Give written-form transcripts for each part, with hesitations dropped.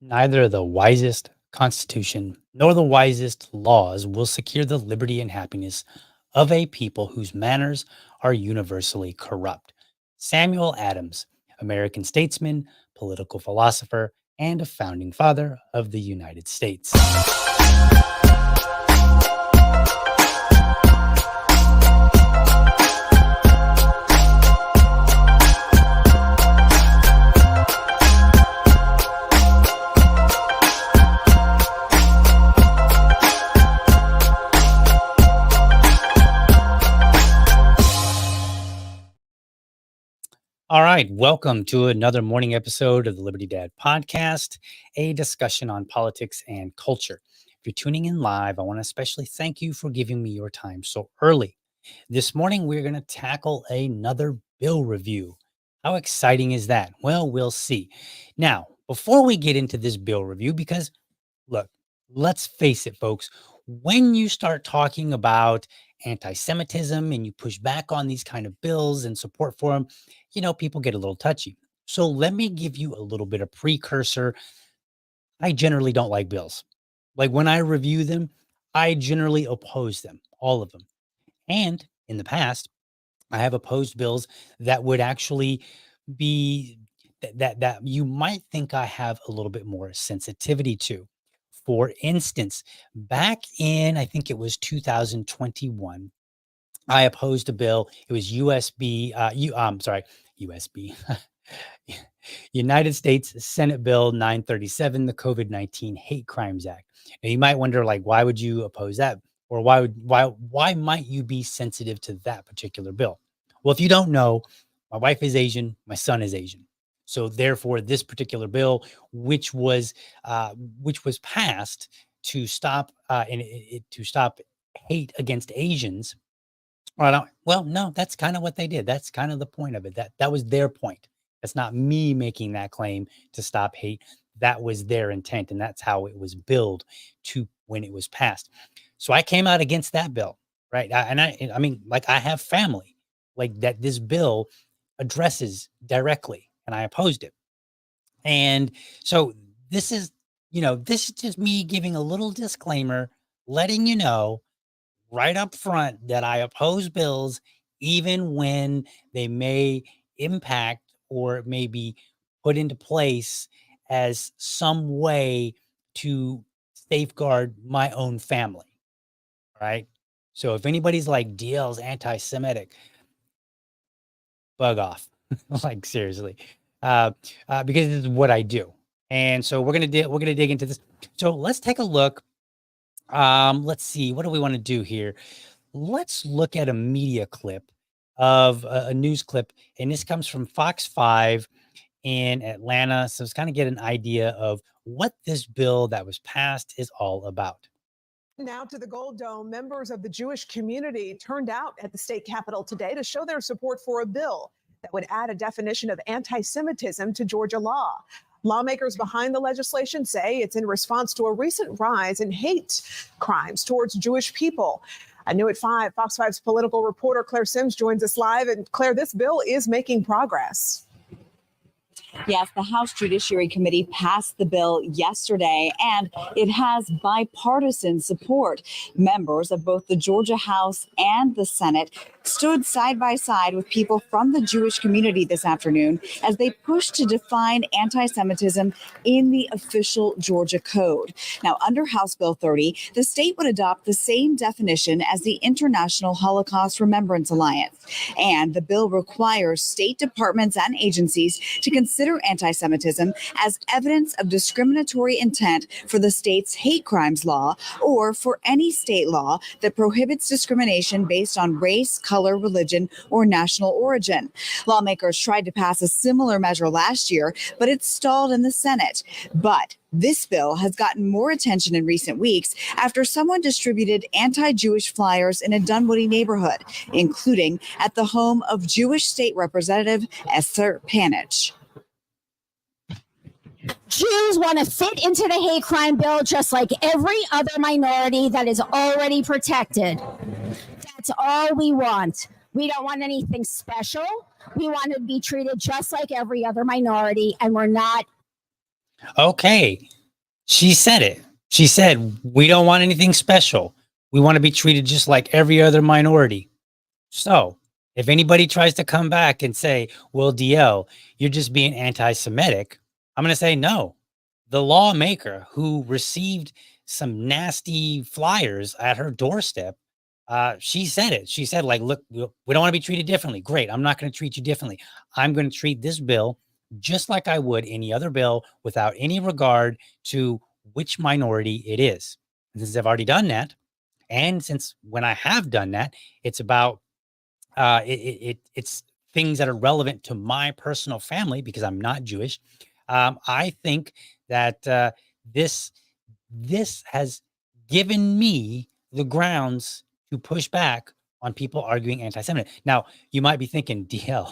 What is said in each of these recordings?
Neither the wisest constitution nor the wisest laws will secure the liberty and happiness of a people whose manners are universally corrupt. Samuel Adams, American statesman, political philosopher, and a founding father of the United States. All right, welcome to another morning episode of the Liberty Dad podcast, a discussion on politics and culture. If you're tuning in live, I want to especially thank you for giving me your time so early. This morning, we're going to tackle another bill review. How exciting is that? Well, we'll see. Now, before we get into this bill review, because look, let's face it, folks, when you start talking about anti-Semitism and you push back on these kind of bills and support for them, people get a little touchy. So let me give you a little bit of precursor. I generally don't like bills. Like when I review them, I generally oppose them, all of them. And in the past, I have opposed bills that would actually be that you might think I have a little bit more sensitivity to. For instance, back in I think it was 2021, I opposed a bill. It was USB, United States Senate Bill 937, the COVID-19 Hate Crimes Act. Now you might wonder, like, why would you oppose that, or why might you be sensitive to that particular bill? Well, if you don't know, my wife is Asian, my son is Asian, so therefore, this particular bill, which was passed to stop to stop hate against Asians. Well, no, that's kind of what they did. That's kind of the point of it. That was their point. That's not me making that claim to stop hate. That was their intent, and that's how it was billed to when it was passed. So I came out against that bill, right? I mean, like I have family, like that. This bill addresses directly, and I opposed it. And so this is just me giving a little disclaimer, letting you know right up front that I oppose bills, even when they may impact or maybe put into place as some way to safeguard my own family. Right. So if anybody's like DL's anti-Semitic, bug off. Like seriously. Because this is what I do. And so we're gonna dig into this. So let's take a look. Let's see, what do we want to do here? Let's look at a media clip of a news clip, and this comes from Fox 5 in Atlanta. So let's kind of get an idea of what this bill that was passed is all about. Now to the Gold Dome, members of the Jewish community turned out at the state capitol today to show their support for a bill that would add a definition of anti-Semitism to Georgia law. Lawmakers behind the legislation say it's in response to a recent rise in hate crimes towards Jewish people. I New at 5, Fox 5's political reporter Claire Sims joins us live. And Claire, this bill is making progress. Yes, the House Judiciary Committee passed the bill yesterday, and it has bipartisan support. Members of both the Georgia House and the Senate stood side by side with people from the Jewish community this afternoon as they pushed to define anti-Semitism in the official Georgia code. Now, under House Bill 30, the state would adopt the same definition as the International Holocaust Remembrance Alliance. And the bill requires state departments and agencies to consider anti-Semitism as evidence of discriminatory intent for the state's hate crimes law or for any state law that prohibits discrimination based on race, color, religion, or national origin. Lawmakers tried to pass a similar measure last year, but it stalled in the Senate. But this bill has gotten more attention in recent weeks after someone distributed anti-Jewish flyers in a Dunwoody neighborhood, including at the home of Jewish State Representative Esther Panich. Jews want to fit into the hate crime bill just like every other minority that is already protected. That's all we want. We don't want anything special. We want to be treated just like every other minority, and we're not. Okay, She said it. She said, we don't want anything special. We want to be treated just like every other minority. So if anybody tries to come back and say, well, DL, you're just being anti-Semitic, I'm going to say no. The lawmaker who received some nasty flyers at her doorstep, she said it. She said, like, look, we don't want to be treated differently. Great. I'm not going to treat you differently. I'm going to treat this bill just like I would any other bill without any regard to which minority it is. And since I've already done that, and since when I have done that, it's about it's things that are relevant to my personal family because I'm not Jewish. I think that this this has given me the grounds to push back on people arguing anti-Semitic. Now, you might be thinking, DL,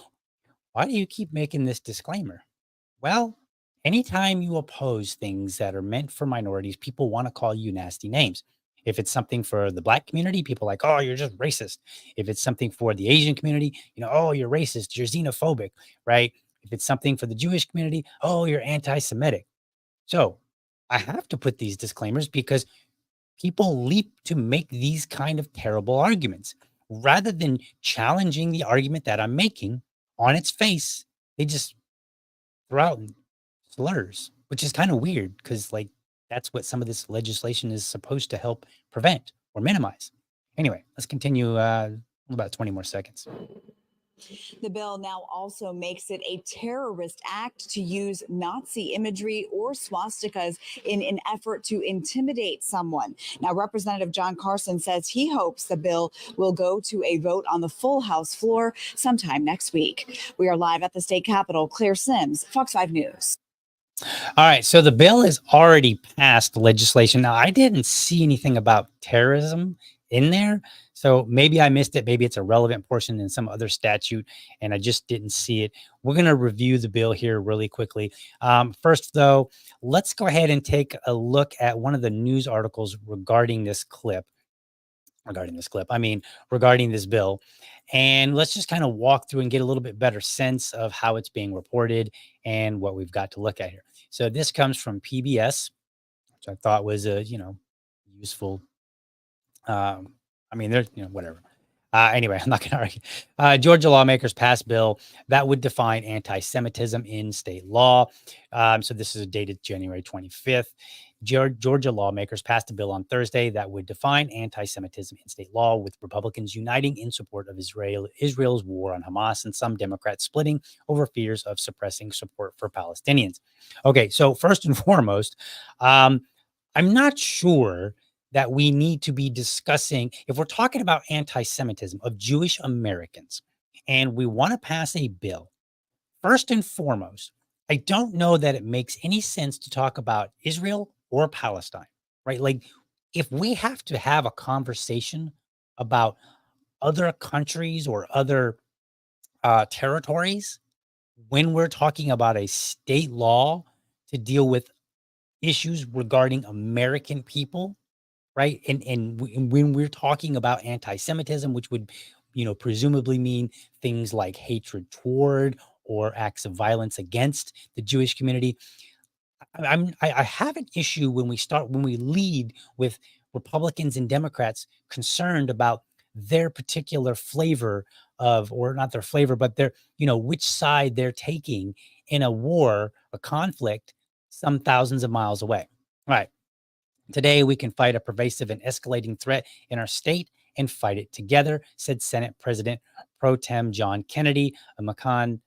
why do you keep making this disclaimer? Well, anytime you oppose things that are meant for minorities, people want to call you nasty names. If it's something for the Black community, people are like, oh, you're just racist. If it's something for the Asian community, oh, you're racist, you're xenophobic, right? If it's something for the Jewish community, oh, you're anti-Semitic. So I have to put these disclaimers because people leap to make these kind of terrible arguments rather than challenging the argument that I'm making on its face. They just throw out slurs, which is kind of weird because, like, that's what some of this legislation is supposed to help prevent or minimize. Anyway, let's continue. About 20 more seconds. The bill now also makes it a terrorist act to use Nazi imagery or swastikas in an effort to intimidate someone. Now, Representative John Carson says he hopes the bill will go to a vote on the full House floor sometime next week. We are live at the state capitol. Claire Sims, Fox 5 News. All right. So the bill has already passed legislation. Now, I didn't see anything about terrorism in there. So maybe I missed it. Maybe it's a relevant portion in some other statute and I just didn't see it. We're going to review the bill here really quickly. First, though, let's go ahead and take a look at one of the news articles regarding this regarding this bill. And let's just kind of walk through and get a little bit better sense of how it's being reported and what we've got to look at here. So this comes from PBS, which I thought was a, useful. There's, whatever. Anyway, I'm not going to argue. Georgia lawmakers passed bill that would define anti-Semitism in state law. So this is dated January 25th. Georgia lawmakers passed a bill on Thursday that would define anti-Semitism in state law, with Republicans uniting in support of Israel's war on Hamas and some Democrats splitting over fears of suppressing support for Palestinians. Okay, so first and foremost, I'm not sure that we need to be discussing, if we're talking about anti-Semitism of Jewish Americans, and we want to pass a bill, first and foremost, I don't know that it makes any sense to talk about Israel or Palestine, right? Like, if we have to have a conversation about other countries or other territories, when we're talking about a state law to deal with issues regarding American people, right? And when we're talking about anti-Semitism, which would, presumably mean things like hatred toward or acts of violence against the Jewish community, I have an issue when we lead with Republicans and Democrats concerned about their particular flavor of, or not their flavor, but their, which side they're taking in a war, a conflict, some thousands of miles away. All right. Today, we can fight a pervasive and escalating threat in our state and fight it together, said Senate President Pro Tem John Kennedy, a Macon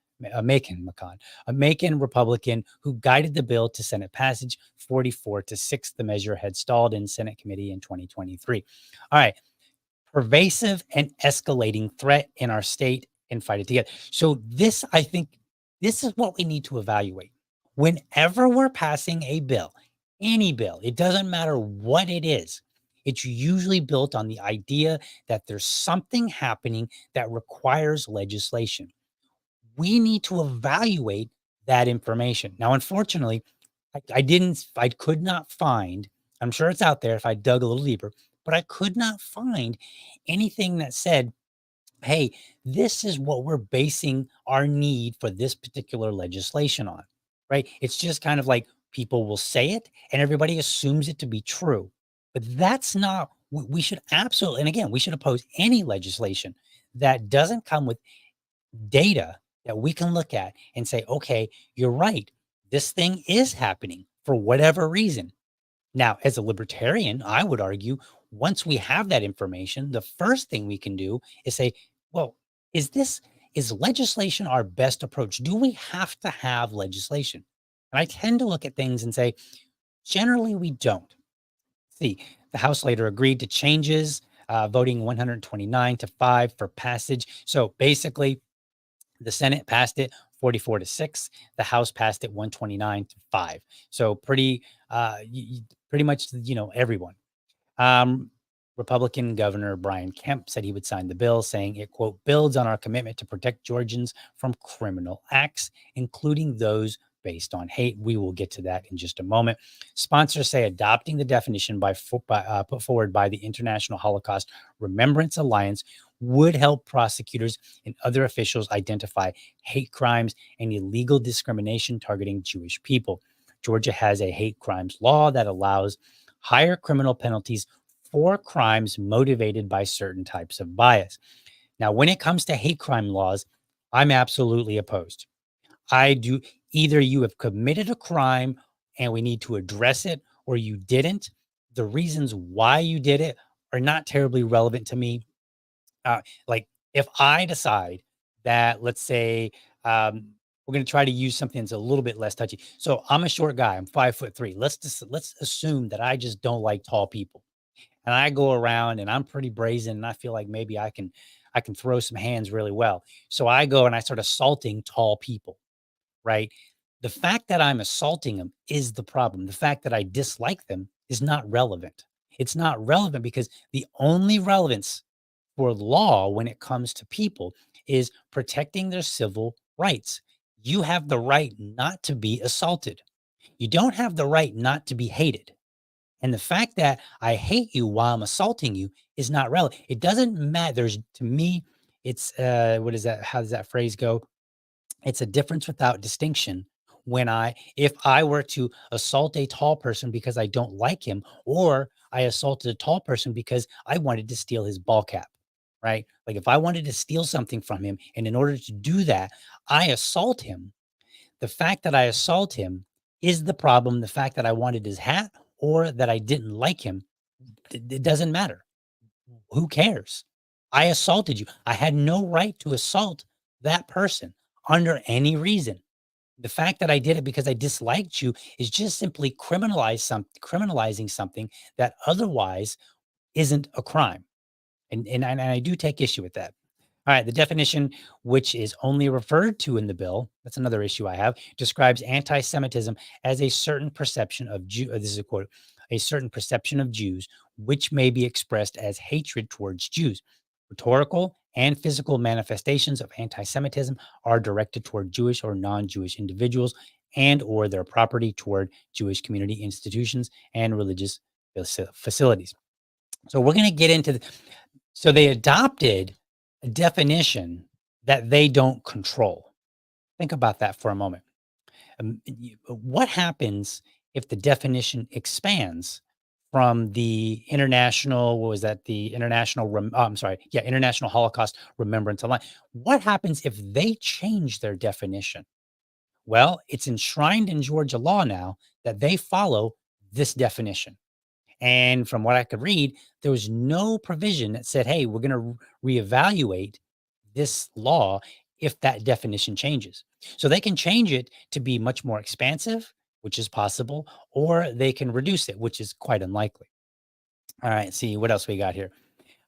Republican who guided the bill to Senate passage 44-6. The measure had stalled in Senate committee in 2023. All right. Pervasive and escalating threat in our state and fight it together. So I think this is what we need to evaluate. Whenever we're passing a bill, any bill, it doesn't matter what it is, it's usually built on the idea that there's something happening that requires legislation. We need to evaluate that information. Now, unfortunately, I could not find, I'm sure it's out there if I dug a little deeper, but I could not find anything that said, hey, this is what we're basing our need for this particular legislation on, right? It's just kind of like People will say it and everybody assumes it to be true. But that's not, we should absolutely, and again, we should oppose any legislation that doesn't come with data that we can look at and say, okay, you're right. This thing is happening for whatever reason. Now, as a libertarian, I would argue once we have that information, the first thing we can do is say, well, is legislation our best approach? Do we have to have legislation? And I tend to look at things and say, generally, we don't. See, the House later agreed to changes, voting 129-5 for passage. So basically, the Senate passed it 44-6. The House passed it 129-5. So pretty much, everyone. Um, Republican Governor Brian Kemp said he would sign the bill, saying it, quote, builds on our commitment to protect Georgians from criminal acts, including those based on hate. We will get to that in just a moment. Sponsors say adopting the definition put forward by the International Holocaust Remembrance Alliance would help prosecutors and other officials identify hate crimes and illegal discrimination targeting Jewish people. Georgia has a hate crimes law that allows higher criminal penalties for crimes motivated by certain types of bias. Now, when it comes to hate crime laws, I'm absolutely opposed. I do. Either you have committed a crime and we need to address it, or you didn't. The reasons why you did it are not terribly relevant to me. Like if I decide that, let's say, we're going to try to use something that's a little bit less touchy. So I'm a short guy. I'm 5'3". Let's assume that I just don't like tall people, and I go around and I'm pretty brazen, and I feel like maybe I can throw some hands really well. So I go and I start assaulting tall people, right? The fact that I'm assaulting them is the problem. The fact that I dislike them is not relevant. It's not relevant because the only relevance for law when it comes to people is protecting their civil rights. You have the right not to be assaulted. You don't have the right not to be hated. And the fact that I hate you while I'm assaulting you is not relevant. It doesn't matter. To me, it's what is that? How does that phrase go? It's a difference without distinction. If I were to assault a tall person because I don't like him, or I assaulted a tall person because I wanted to steal his ball cap, right? Like if I wanted to steal something from him, and in order to do that, I assault him. The fact that I assault him is the problem. The fact that I wanted his hat or that I didn't like him, it doesn't matter. Who cares? I assaulted you. I had no right to assault that person under any reason. The fact that I did it because I disliked you is just simply criminalizing something that otherwise isn't a crime. And I do take issue with that. All right, the definition, which is only referred to in the bill, that's another issue I have, describes anti-Semitism as a certain perception of this is a quote, a certain perception of Jews, which may be expressed as hatred towards Jews. Rhetorical and physical manifestations of anti-Semitism are directed toward Jewish or non-Jewish individuals and or their property toward Jewish community institutions and religious facilities. So we're going to get into so they adopted a definition that they don't control. Think about that for a moment. What happens if the definition expands from the international, what was that? The International Holocaust Remembrance Alliance. What happens if they change their definition? Well, it's enshrined in Georgia law now that they follow this definition. And from what I could read, there was no provision that said, hey, we're going to reevaluate this law if that definition changes. So they can change it to be much more expansive, which is possible, or they can reduce it, which is quite unlikely. All right, see what else we got here.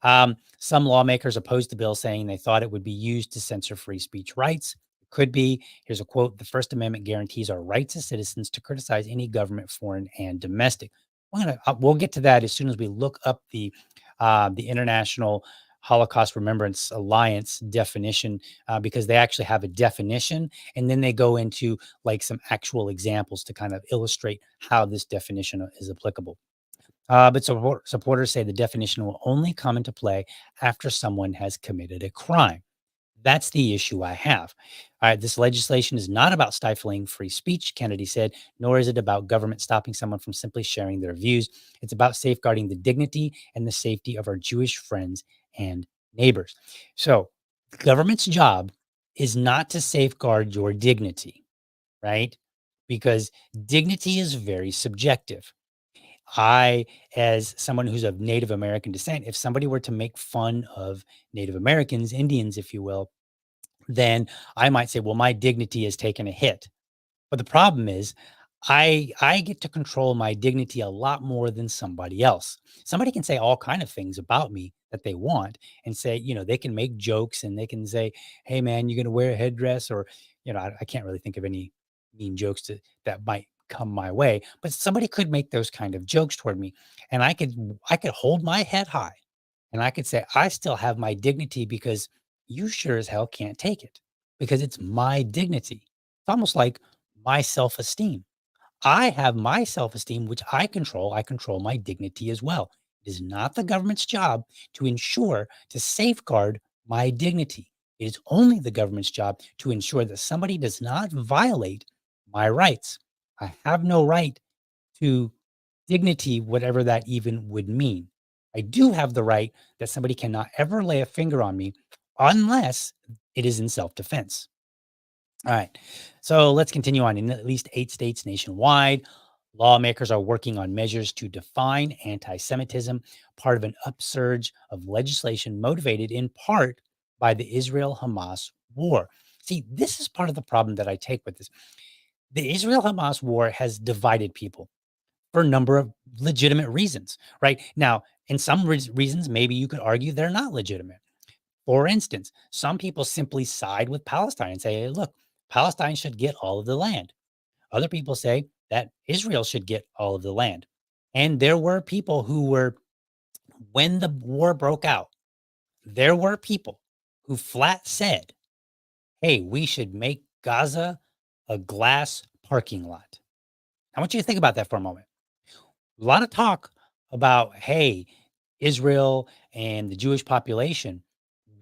Some lawmakers opposed the bill, saying they thought it would be used to censor free speech rights. It could be. Here's a quote: "The First Amendment guarantees our rights as citizens to criticize any government, foreign and domestic." We'll get to that as soon as we look up the International Holocaust Remembrance Alliance definition, because they actually have a definition, and then they go into like some actual examples to kind of illustrate how this definition is applicable. But supporters say the definition will only come into play after someone has committed a crime. That's the issue I have. All right, this legislation is not about stifling free speech, Kennedy said, nor is it about government stopping someone from simply sharing their views. It's about safeguarding the dignity and the safety of our Jewish friends and neighbors. So, the government's job is not to safeguard your dignity, right? Because dignity is very subjective. I, as someone who's of Native American descent, if somebody were to make fun of Native Americans, Indians, if you will, then I might say, well, my dignity has taken a hit. But the problem is, I get to control my dignity a lot more than somebody else. Somebody can say all kind of things about me that they want and say, they can make jokes and they can say, "Hey man, you're going to wear a headdress," or I can't really think of any mean jokes that might come my way, but somebody could make those kind of jokes toward me, and I could hold my head high and I could say, I still have my dignity because you sure as hell can't take it because it's my dignity. It's almost like my self esteem. I have my self esteem, which I control. I control my dignity as well. It is not the government's job to ensure, to safeguard my dignity. It is only the government's job to ensure that somebody does not violate my rights. I have no right to dignity, whatever that even would mean. I do have the right that somebody cannot ever lay a finger on me unless it is in self defense. All right. So let's continue on. In at least 8 states nationwide, lawmakers are working on measures to define anti Semitism, part of an upsurge of legislation motivated in part by the Israel Hamas war. See, this is part of the problem that I take with this. The Israel Hamas war has divided people for a number of legitimate reasons, right? Now, in some reasons, maybe you could argue they're not legitimate. For instance, some people simply side with Palestine and say, "Hey, look, Palestine should get all of the land." Other people say that Israel should get all of the land. And there were people who were, when the war broke out, there were people who flat said, "Hey, we should make Gaza a glass parking lot." I want you to think about that for a moment. A lot of talk about, hey, Israel and the Jewish population.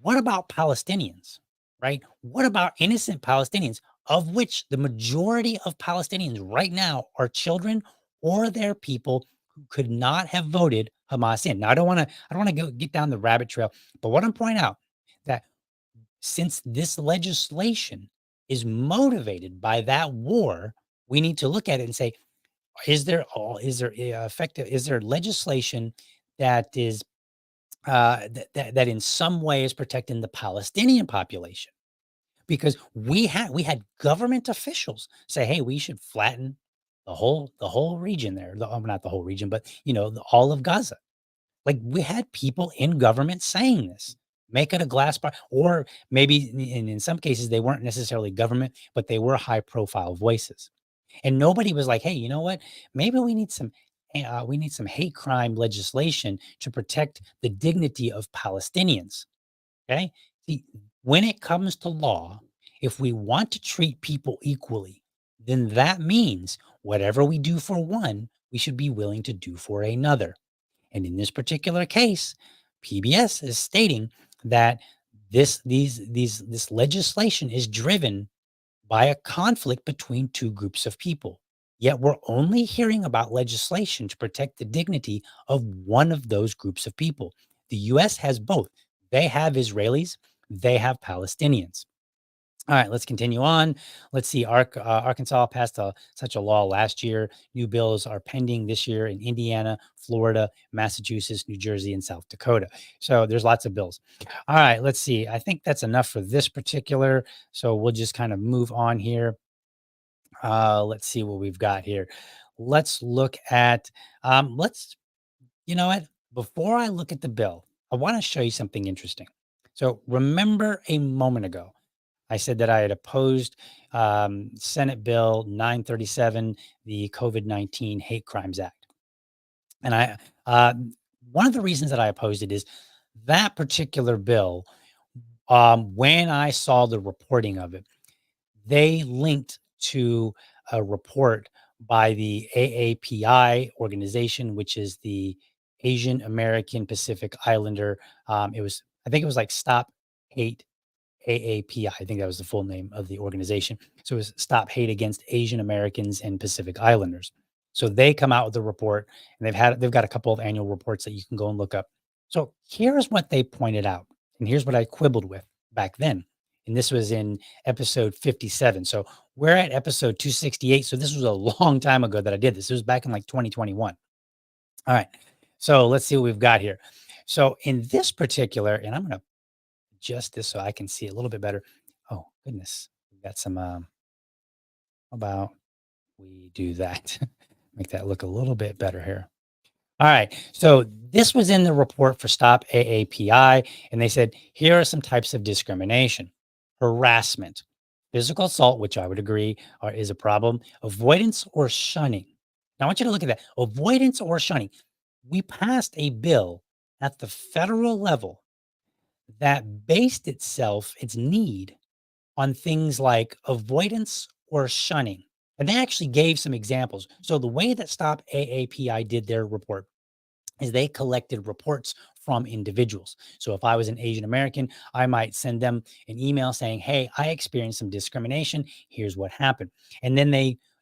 What about Palestinians, right? What about innocent Palestinians, of which the majority of Palestinians right now are children or they're people who could not have voted Hamas in. Now, I don't want to get down the rabbit trail, but what I'm pointing out that since this legislation is motivated by that war, we need to look at it and say, is there legislation that is that in some way is protecting the Palestinian population? Because we had government officials say, "Hey, we should flatten the whole region there." Not the whole region, but all of Gaza. Like, we had people in government saying this. Make it a glass bar, or maybe in some cases they weren't necessarily government, but they were high profile voices. And nobody was like, "Hey, you know what? Maybe we need some hate crime legislation to protect the dignity of Palestinians." Okay? See, when it comes to law, if we want to treat people equally, then that means whatever we do for one, we should be willing to do for another. And in this particular case, PBS is stating that this legislation is driven by a conflict between two groups of people. Yet we're only hearing about legislation to protect the dignity of one of those groups of people. The US has both. They have Israelis, they have Palestinians. All right, let's continue on. Let's see. Arkansas passed such a law last year. New bills are pending this year in Indiana, Florida, Massachusetts, New Jersey, and South Dakota. So there's lots of bills. All right, let's see. I think that's enough for this particular. So we'll just kind of move on here. Let's see what we've got here. Let's look at, you know what? Before I look at the bill, I want to show you something interesting. So remember a moment ago, I said that I had opposed Senate Bill 937, the COVID-19 Hate Crimes Act. And one of the reasons that I opposed it is that particular bill, when I saw the reporting of it, they linked to a report by the AAPI organization, which is the Asian American Pacific Islander. I think it was like Stop Hate AAPI. I think that was the full name of the organization. So it was Stop Hate Against Asian Americans and Pacific Islanders. So they come out with a report, and they've got a couple of annual reports that you can go and look up. So here's what they pointed out, and here's what I quibbled with back then. And this was in episode 57. So we're at episode 268. So this was a long time ago that I did this. It was back in like 2021. All right. So let's see what we've got here. So in this particular, and I'm going to adjust this so I can see a little bit better. Oh, goodness. We've got some, how about we do that? Make that look a little bit better here. All right. So this was in the report for Stop AAPI, and they said, here are some types of discrimination: harassment, physical assault, which I would agree is a problem, avoidance or shunning. Now, I want you to look at that: avoidance or shunning. We passed a bill at the federal level that based its need on things like avoidance or shunning. And they actually gave some examples. So the way that Stop AAPI did their report is they collected reports from individuals. So if I was an Asian American, I might send them an email saying, "Hey, I experienced some discrimination. Here's what happened." And then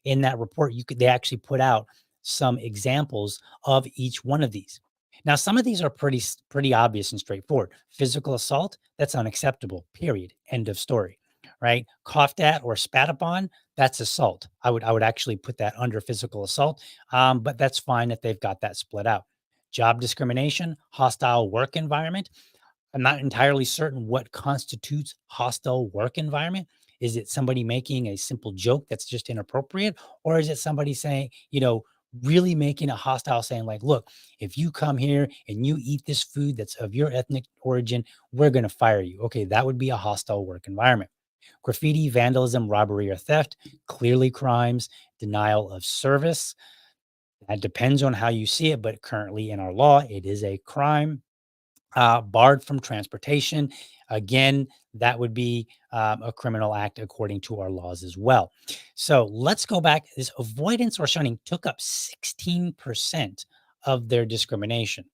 in that report, they actually put out some examples of each one of these. Now, some of these are pretty obvious and straightforward. Physical assault, that's unacceptable. Period. End of story. Right? Coughed at or spat upon, that's assault. I would actually put that under physical assault, but that's fine if they've got that split out. Job discrimination, hostile work environment. I'm not entirely certain what constitutes hostile work environment. Is it somebody making a simple joke that's just inappropriate? Or is it somebody saying, really making it hostile, saying like, look, if you come here and you eat this food that's of your ethnic origin, we're going to fire you. Okay, that would be a hostile work environment. Graffiti, vandalism, robbery, or theft, clearly crimes. Denial of service. That depends on how you see it, but currently in our law, it is a crime. Barred from transportation. Again, that would be a criminal act according to our laws as well. So let's go back. This avoidance or shunning took up 16% of their discrimination.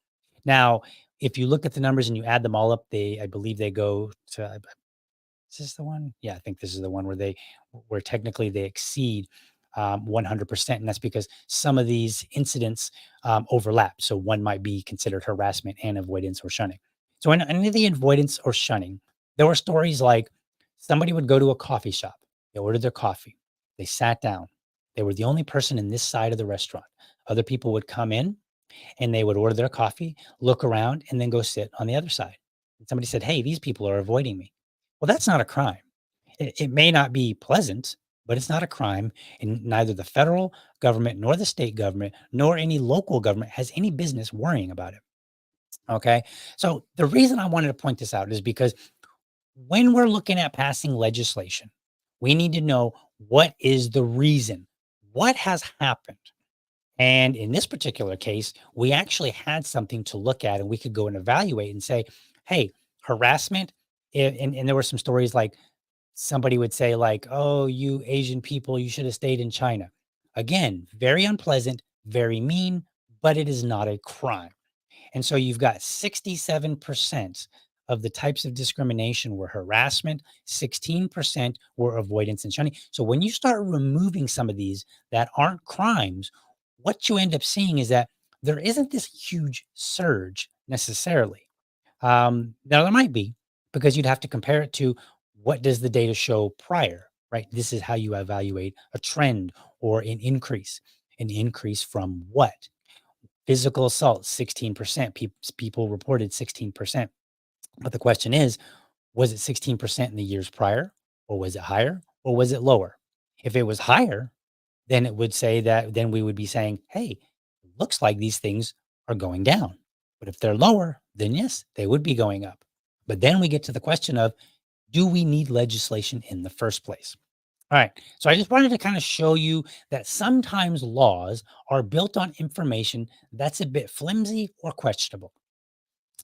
Now, if you look at the numbers and you add them all up, I believe they go to, is this the one? Yeah, I think this is the one where technically they exceed 100%. And that's because some of these incidents overlap. So one might be considered harassment and avoidance or shunning. So in any of the avoidance or shunning, there were stories like somebody would go to a coffee shop. They ordered their coffee. They sat down. They were the only person in this side of the restaurant. Other people would come in and they would order their coffee, look around, and then go sit on the other side. And somebody said, "Hey, these people are avoiding me." Well, that's not a crime. It may not be pleasant, but it's not a crime. And neither the federal government nor the state government nor any local government has any business worrying about it. Okay. So the reason I wanted to point this out is because when we're looking at passing legislation, we need to know what is the reason, what has happened. And in this particular case, we actually had something to look at and we could go and evaluate and say, hey, harassment. And there were some stories like somebody would say, like, oh, you Asian people, you should have stayed in China. Again, very unpleasant, very mean, but it is not a crime. And so you've got 67% of the types of discrimination were harassment, 16% were avoidance and shunning. So when you start removing some of these that aren't crimes, what you end up seeing is that there isn't this huge surge necessarily. Now there might be, because you'd have to compare it to what does the data show prior, right? This is how you evaluate a trend or an increase. An increase from what? Physical assault, 16%. People reported 16%. But the question is, was it 16% in the years prior, or was it higher, or was it lower? If it was higher, then it would say that, then we would be saying, hey, it looks like these things are going down. But if they're lower, then yes, they would be going up. But then we get to the question of, do we need legislation in the first place? All right. So I just wanted to kind of show you that sometimes laws are built on information that's a bit flimsy or questionable.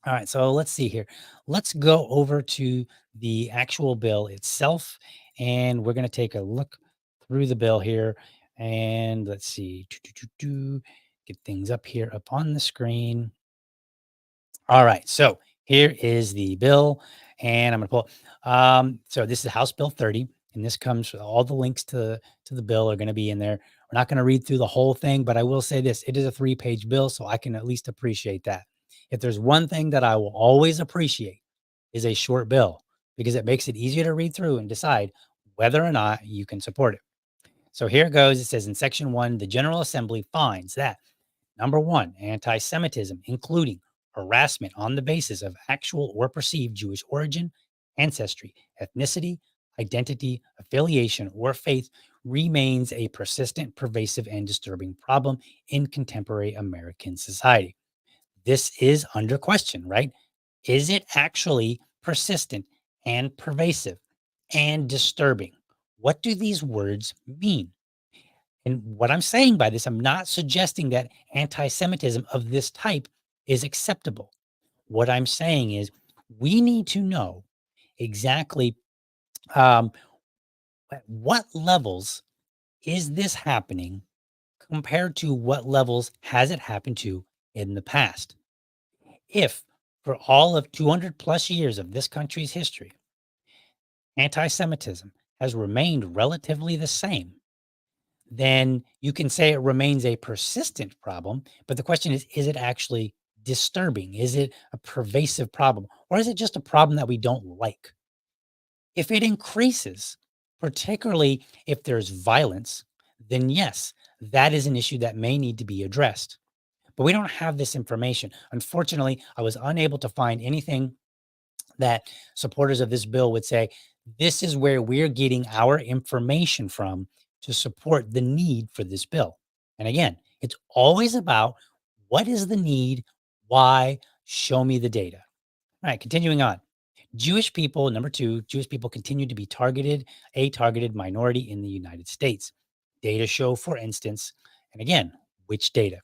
All right. So let's see here. Let's go over to the actual bill itself, and we're going to take a look through the bill here. And let's see. Get things up here up on the screen. All right. So here is the bill. And I'm going to pull. So this is House Bill 30, and this comes. All the links to the bill are going to be in there. We're not going to read through the whole thing, but I will say this: it is a 3-page bill, so I can at least appreciate that. If there's one thing that I will always appreciate, is a short bill, because it makes it easier to read through and decide whether or not you can support it. So here it goes. It says in section 1, the General Assembly finds that number 1, anti-Semitism, including harassment on the basis of actual or perceived Jewish origin, ancestry, ethnicity, identity, affiliation, or faith, remains a persistent, pervasive, and disturbing problem in contemporary American society. This is under question, right? Is it actually persistent and pervasive and disturbing? What do these words mean? And what I'm saying by this, I'm not suggesting that anti Semitism of this type is acceptable. What I'm saying is we need to know exactly um, at what levels is this happening compared to what levels has it happened to in the past. If for all of 200 plus years of this country's history, anti Semitism has remained relatively the same, then you can say it remains a persistent problem. But the question is it actually disturbing? Is it a pervasive problem? Or is it just a problem that we don't like? If it increases, particularly if there's violence, then yes, that is an issue that may need to be addressed. But we don't have this information. Unfortunately, I was unable to find anything that supporters of this bill would say, this is where we're getting our information from to support the need for this bill. And again, it's always about what is the need? Why? Show me the data. All right, continuing on. Jewish people, number 2, Jewish people continue to be a targeted minority in the United States. Data show, for instance, and again, which data?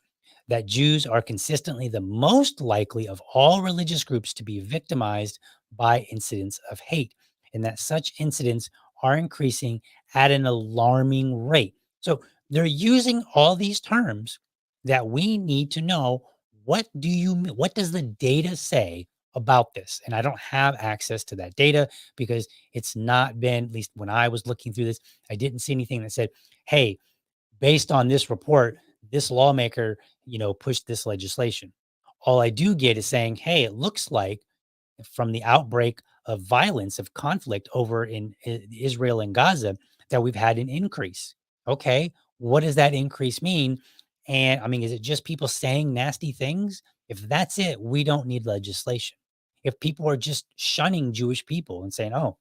That Jews are consistently the most likely of all religious groups to be victimized by incidents of hate, and that such incidents are increasing at an alarming rate. So they're using all these terms that we need to know. What does the data say about this? And I don't have access to that data because it's not been, at least when I was looking through this, I didn't see anything that said, hey, based on this report, this lawmaker, pushed this legislation. All I do get is saying, hey, it looks like from the outbreak of violence, of conflict over in Israel and Gaza, that we've had an increase. Okay, what does that increase mean? And I mean, is it just people saying nasty things? If that's it, we don't need legislation. If people are just shunning Jewish people and saying, oh,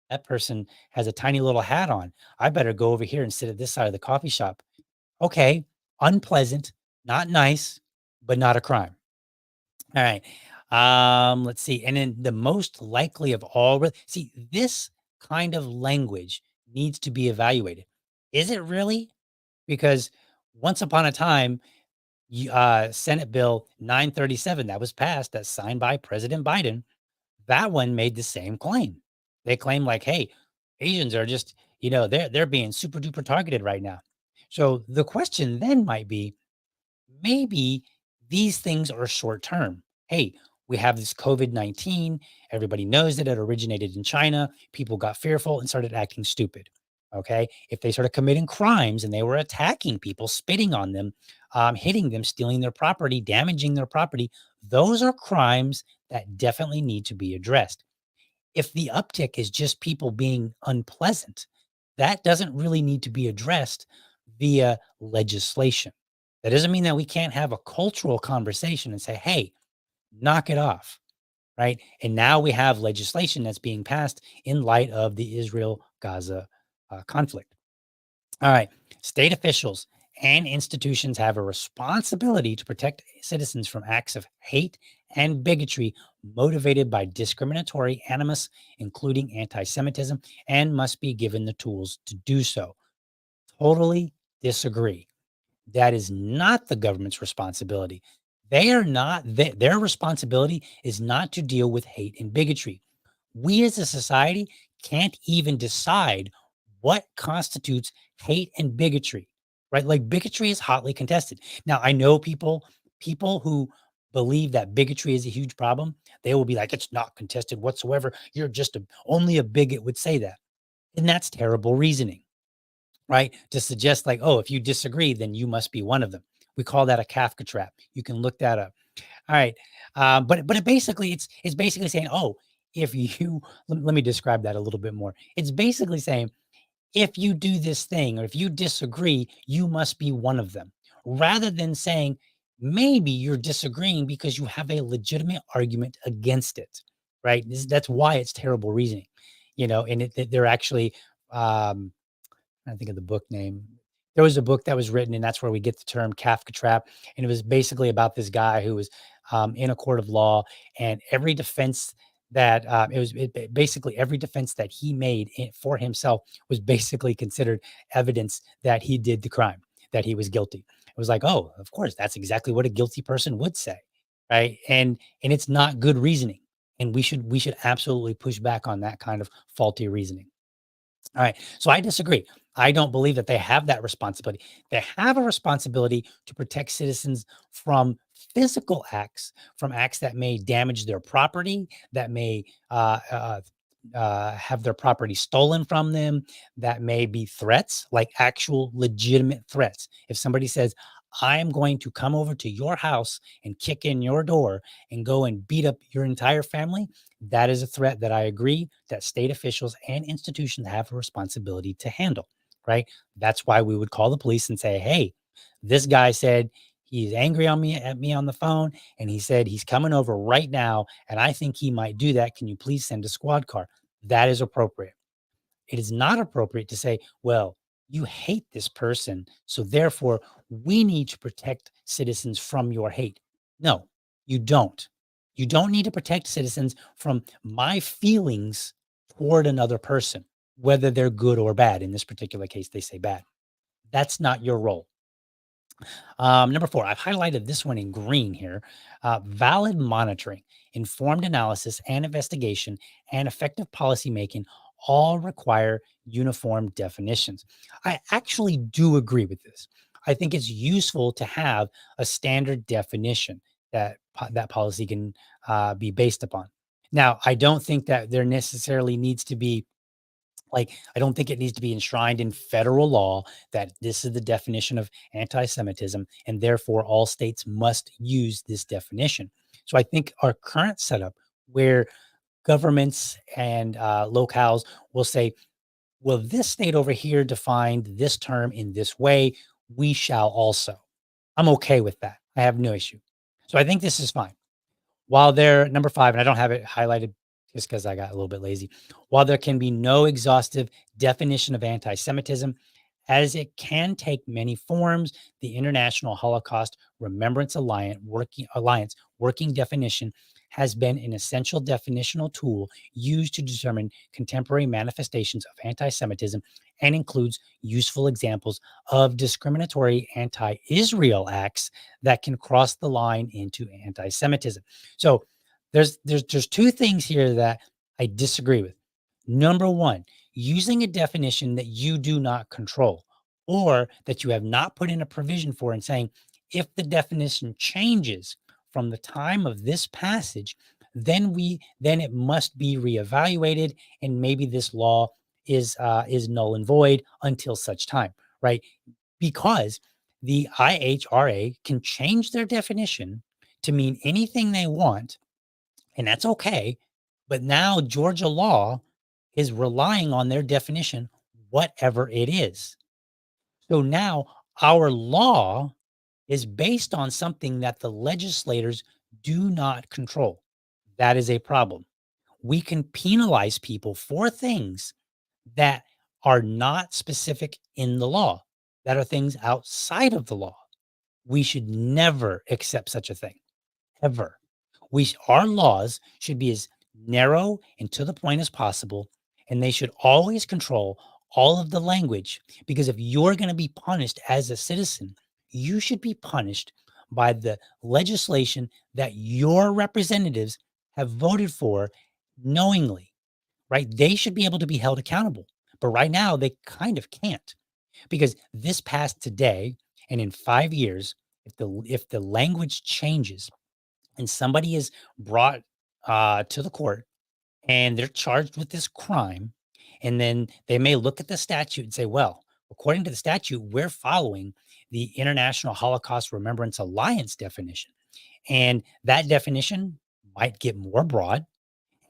that person has a tiny little hat on, I better go over here and sit at this side of the coffee shop. Okay, unpleasant, not nice, but not a crime. All right. Let's see. And then the most likely of all, see, this kind of language needs to be evaluated. Is it really? Because once upon a time, Senate Bill 937 that was passed, that's signed by President Biden, that one made the same claim. They claim like, hey, Asians are just, they're being super duper targeted right now. So the question then might be, maybe these things are short term. Hey, we have this COVID-19. Everybody knows that it originated in China. People got fearful and started acting stupid. Okay. If they started committing crimes and they were attacking people, spitting on them, hitting them, stealing their property, damaging their property, those are crimes that definitely need to be addressed. If the uptick is just people being unpleasant, that doesn't really need to be addressed via legislation. That doesn't mean that we can't have a cultural conversation and say, hey, knock it off. Right. And now we have legislation that's being passed in light of the Israel Gaza conflict. All right. State officials and institutions have a responsibility to protect citizens from acts of hate and bigotry motivated by discriminatory animus, including anti Semitism, and must be given the tools to do so. Totally disagree. That is not the government's responsibility. They are not, their responsibility is not to deal with hate and bigotry. We as a society can't even decide what constitutes hate and bigotry, right? Like bigotry is hotly contested. Now, I know people who believe that bigotry is a huge problem, they will be like, it's not contested whatsoever. You're just only a bigot would say that. And that's terrible reasoning, right? To suggest like, oh, if you disagree, then you must be one of them. We call that a Kafka trap. You can look that up. All right. But it basically, it's basically saying, oh, if you, let me describe that a little bit more. It's basically saying, if you do this thing or if you disagree, you must be one of them, rather than saying maybe you're disagreeing because you have a legitimate argument against it, right? That's why it's terrible reasoning, and they're actually, I think of the book name. There was a book that was written, and that's where we get the term Kafka trap. And it was basically about this guy who was in a court of law, and every defense that basically every defense that he made for himself was basically considered evidence that he did the crime, that he was guilty. It was like, oh, of course, that's exactly what a guilty person would say, right? And it's not good reasoning, and we should absolutely push back on that kind of faulty reasoning. All right. So I disagree. I don't believe that they have that responsibility. They have a responsibility to protect citizens from physical acts, from acts that may damage their property, that may have their property stolen from them, that may be threats, like actual legitimate threats. If somebody says, I am going to come over to your house and kick in your door and go and beat up your entire family, that is a threat that I agree that state officials and institutions have a responsibility to handle, right? That's why we would call the police and say, hey, this guy said he's angry at me on the phone, and he said he's coming over right now, and I think he might do that. Can you please send a squad car? That is appropriate. It is not appropriate to say, well, you hate this person, so therefore we need to protect citizens from your hate. No, you don't. You don't need to protect citizens from my feelings toward another person, whether they're good or bad. In this particular case, they say bad. That's not your role. Number 4, I've highlighted this one in green here. Valid monitoring, informed analysis and investigation, and effective policymaking all require uniform definitions. I actually do agree with this. I think it's useful to have a standard definition that policy can be based upon. Now, I don't think that there necessarily needs to be I don't think it needs to be enshrined in federal law that this is the definition of anti-Semitism, and therefore all states must use this definition. So I think our current setup, where governments and locales will say, well, this state over here defined this term in this way, we shall also. I'm okay with that. I have no issue. So I think this is fine. While there, number 5, and I don't have it highlighted just because I got a little bit lazy. While there can be no exhaustive definition of anti-Semitism, as it can take many forms, the International Holocaust Remembrance Alliance working definition has been an essential definitional tool used to determine contemporary manifestations of anti-Semitism, and includes useful examples of discriminatory anti-Israel acts that can cross the line into anti-Semitism. So there's 2 things here that I disagree with. Number 1, using a definition that you do not control, or that you have not put in a provision for, and saying, if the definition changes from the time of this passage, then it must be reevaluated, and maybe this law is null and void until such time, right? Because the IHRA can change their definition to mean anything they want, and that's okay. But now Georgia law is relying on their definition, whatever it is. So now our law is based on something that the legislators do not control. That is a problem. We can penalize people for things that are not specific in the law, that are things outside of the law. We should never accept such a thing, ever. Our laws should be as narrow and to the point as possible, and they should always control all of the language, because if you're going to be punished as a citizen, you should be punished by the legislation that your representatives have voted for knowingly, right? They should be able to be held accountable. But right now, they kind of can't, because this passed today, and in 5 years, if the language changes and somebody is brought to the court and they're charged with this crime, and then they may look at the statute and say, well, according to the statute, we're following the International Holocaust Remembrance Alliance definition. And that definition might get more broad.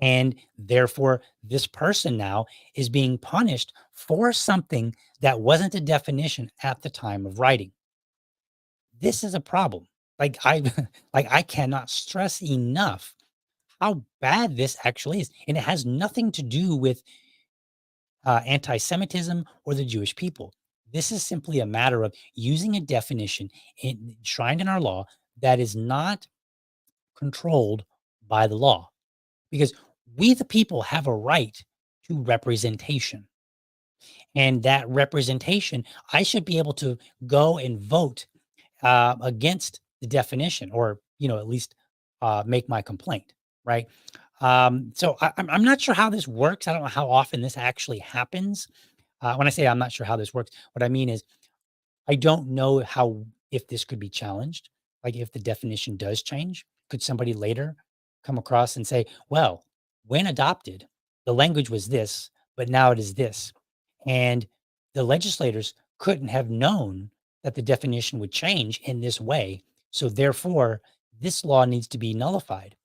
And therefore, this person now is being punished for something that wasn't a definition at the time of writing. This is a problem. Like I like I cannot stress enough how bad this actually is. And it has nothing to do with anti-Semitism or the Jewish people. This is simply a matter of using a definition enshrined in our law that is not controlled by the law, because we, the people, have a right to representation. And that representation, I should be able to go and vote against the definition, or at least make my complaint, right? So I'm not sure how this works. I don't know how often this actually happens. When I say I'm not sure how this works, what I mean is I don't know if this could be challenged. Like if the definition does change, could somebody later come across and say, well, when adopted, the language was this, but now it is this. And the legislators couldn't have known that the definition would change in this way. So therefore, this law needs to be nullified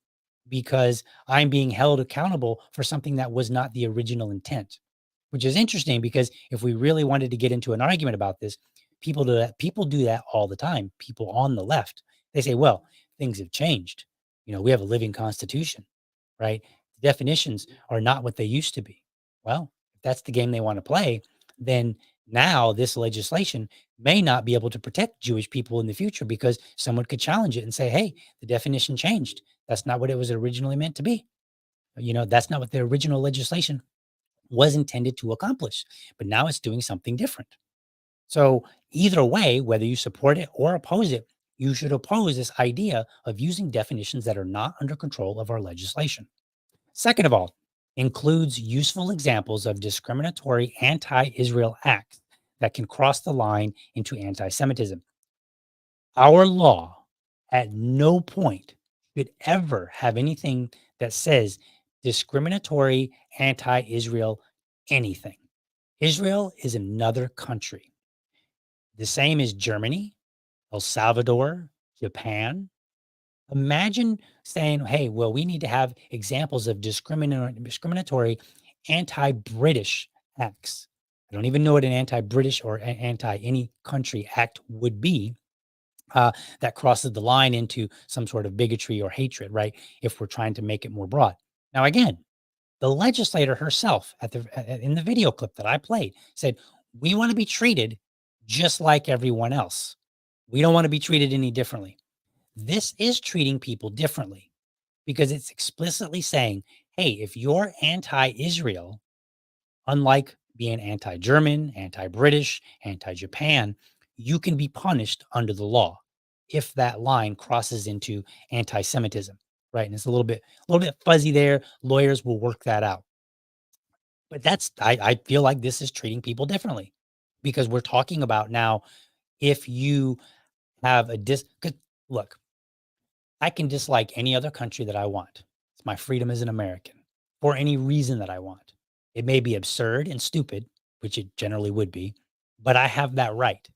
because I'm being held accountable for something that was not the original intent, which is interesting because if we really wanted to get into an argument about this, people do that. People do that all the time. People on the left, they say, well, things have changed. We have a living constitution, right? Definitions are not what they used to be. Well, if that's the game they want to play, then now this legislation may not be able to protect Jewish people in the future because someone could challenge it and say, hey, the definition changed. That's not what it was originally meant to be. That's not what the original legislation was intended to accomplish, but now it's doing something different. So either way, whether you support it or oppose it, you should oppose this idea of using definitions that are not under control of our legislation. Second of all, includes useful examples of discriminatory anti-Israel acts that can cross the line into anti-Semitism. Our law at no point should ever have anything that says discriminatory anti-Israel anything. Israel is another country. The same as Germany, El Salvador, Japan. Imagine saying, hey, well, we need to have examples of discriminatory anti-British acts. I don't even know what an anti-British or anti-any country act would be that crosses the line into some sort of bigotry or hatred, right? If we're trying to make it more broad. Now, again, the legislator herself in the video clip that I played said, we want to be treated just like everyone else. We don't want to be treated any differently. This is treating people differently because it's explicitly saying, hey, if you're anti-Israel, unlike being anti-German, anti-British, anti-Japan, you can be punished under the law if that line crosses into anti-Semitism, right? And it's a little bit fuzzy there. Lawyers will work that out. But I feel like this is treating people differently because we're talking about now, if you have look, I can dislike any other country that I want. It's my freedom as an American for any reason that I want. It may be absurd and stupid, which it generally would be, but I have that right,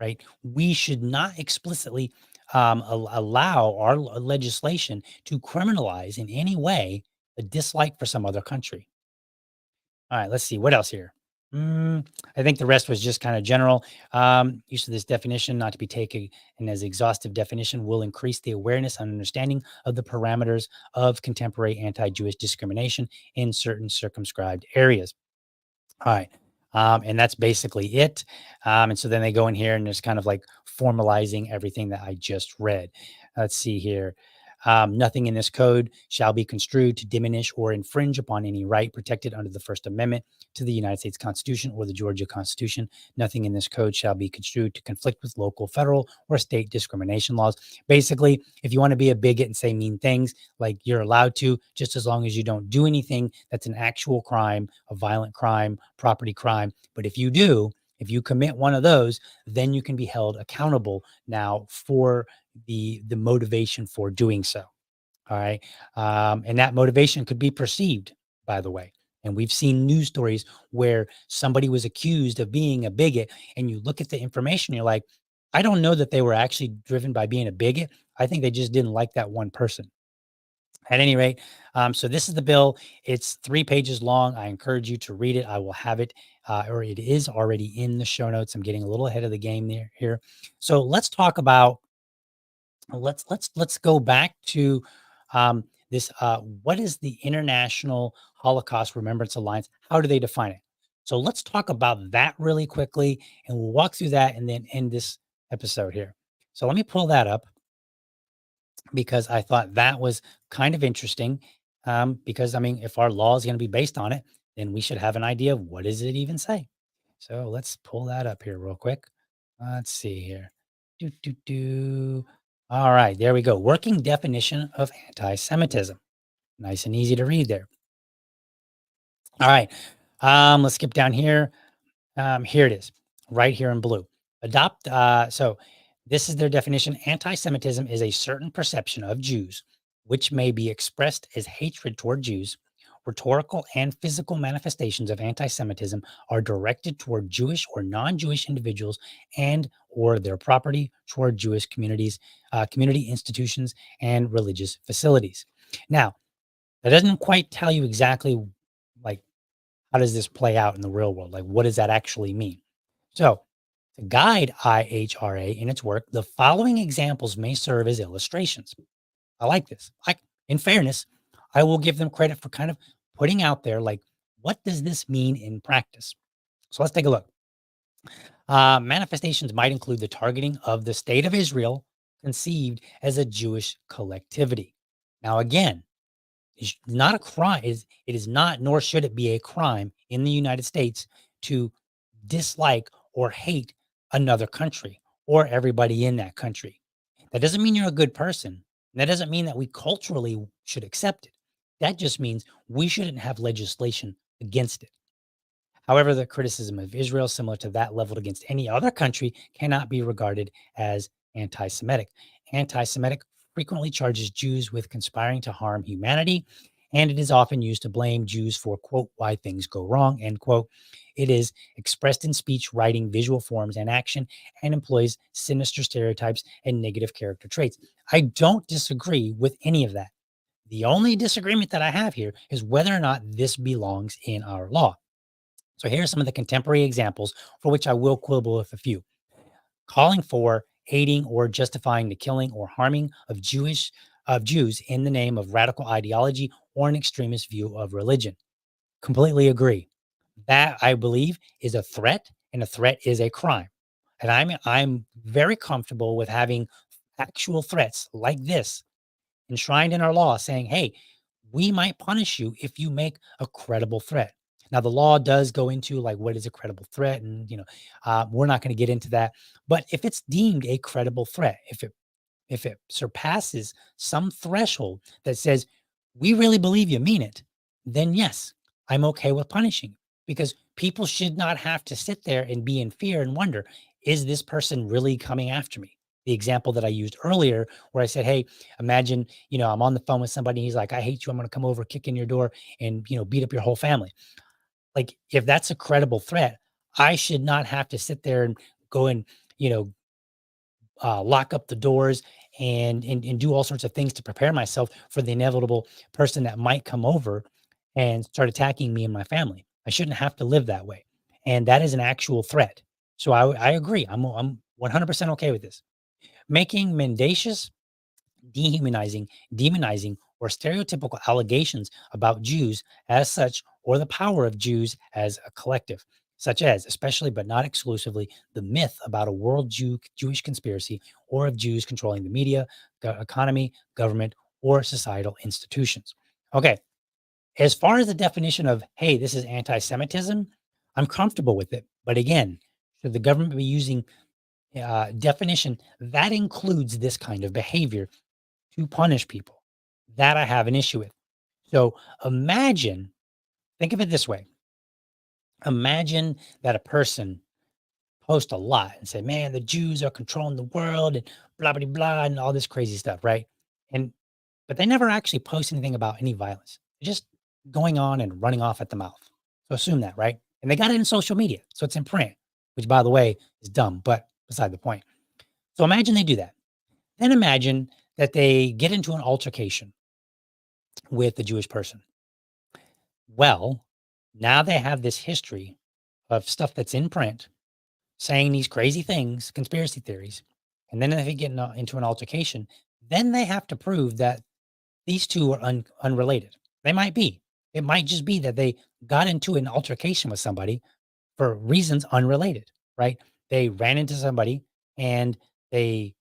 right? We should not explicitly allow our legislation to criminalize in any way a dislike for some other country. All right, let's see what else here. I think the rest was just kind of general. Use of this definition, not to be taken as exhaustive definition, will increase the awareness and understanding of the parameters of contemporary anti-Jewish discrimination in certain circumscribed areas. All right. And that's basically it. And so then they go in here and there's kind of like formalizing everything that I just read. Let's see here. Nothing in this code shall be construed to diminish or infringe upon any right protected under the First Amendment to the United States Constitution or the Georgia Constitution. Nothing in this code shall be construed to conflict with local, federal, or state discrimination laws. Basically, if you want to be a bigot and say mean things, like you're allowed to, just as long as you don't do anything that's an actual crime, a violent crime, property crime. But if you commit one of those, then you can be held accountable now for the motivation for doing so. All right. And that motivation could be perceived, by the way. And we've seen news stories where somebody was accused of being a bigot, and you look at the information, you're like, I don't know that they were actually driven by being a bigot. I think they just didn't like that one person. At any rate, so this is the bill. It's 3 pages long. I encourage you to read it. I will have it, or it is already in the show notes. I'm getting a little ahead of the game there here. So let's talk about let's go back to this. What is the International Holocaust Remembrance Alliance? How do they define it? So let's talk about that really quickly, and we'll walk through that and then end this episode here. So let me pull that up because I thought that was kind of interesting. Because I mean, if our law is going to be based on it, then we should have an idea of what does it even say. So let's pull that up here real quick. Let's see here. Do, do, do. All right, there we go. Working definition of anti-Semitism. Nice and easy to read there. All right, let's skip down here. Here it is, right here in blue. So this is their definition. Anti-Semitism is a certain perception of Jews, which may be expressed as hatred toward Jews. Rhetorical and physical manifestations of anti-Semitism are directed toward Jewish or non-Jewish individuals and or their property, toward Jewish communities, community institutions, and religious facilities. Now, that doesn't quite tell you exactly like how does this play out in the real world? Like, what does that actually mean? So, to guide IHRA in its work, the following examples may serve as illustrations. I like this. In fairness, I will give them credit for kind of putting out there, like, what does this mean in practice? So let's take a look. Manifestations might include the targeting of the state of Israel, conceived as a Jewish collectivity. Now, again, it's not a crime. It is not, nor should it be a crime in the United States to dislike or hate another country or everybody in that country. That doesn't mean you're a good person. That doesn't mean that we culturally should accept it. That just means we shouldn't have legislation against it. However, the criticism of Israel, similar to that leveled against any other country, cannot be regarded as anti Semitic. Anti Semitic frequently charges Jews with conspiring to harm humanity, and it is often used to blame Jews for, quote, why things go wrong, end quote. It is expressed in speech, writing, visual forms, and action, and employs sinister stereotypes and negative character traits. I don't disagree with any of that. The only disagreement that I have here is whether or not this belongs in our law. So here are some of the contemporary examples for which I will quibble with a few. Calling for, aiding, or justifying the killing or harming of Jews in the name of radical ideology or an extremist view of religion. Completely agree. That, I believe, is a threat, and a threat is a crime. And I'm very comfortable with having actual threats like this enshrined in our law saying, hey, we might punish you if you make a credible threat. Now, the law does go into like what is a credible threat, and we're not going to get into that. But if it's deemed a credible threat, if it surpasses some threshold that says we really believe you mean it, then yes, I'm okay with punishing you, because people should not have to sit there and be in fear and wonder, is this person really coming after me? The example that I used earlier, where I said, hey, imagine, I'm on the phone with somebody. He's like, I hate you. I'm going to come over, kick in your door, and, beat up your whole family. Like, if that's a credible threat, I should not have to sit there and go and, lock up the doors and do all sorts of things to prepare myself for the inevitable person that might come over and start attacking me and my family. I shouldn't have to live that way. And that is an actual threat. So I agree. I'm 100% okay with this. Making mendacious, demonizing, or stereotypical allegations about Jews as such, or the power of Jews as a collective, such as, especially but not exclusively, the myth about a world Jewish conspiracy, or of Jews controlling the media, economy, government, or societal institutions. Okay, as far as the definition of, hey, this is anti-Semitism, I'm comfortable with it. But again, should the government be using definition that includes this kind of behavior to punish people? That I have an issue with. So think of it this way. Imagine that a person posts a lot and say, man, the Jews are controlling the world and blah, blah, blah, and all this crazy stuff, right? And but they never actually post anything about any violence. They're just going on and running off at the mouth. So assume that, right? And they got it in social media. So it's in print, which by the way is dumb, but beside the point. So imagine they do that. Then imagine that they get into an altercation with a Jewish person. Well, now they have this history of stuff that's in print saying these crazy things, conspiracy theories. And then if they get into an altercation, then they have to prove that these two are unrelated. They might be. It might just be that they got into an altercation with somebody for reasons unrelated, right? They ran into somebody and they,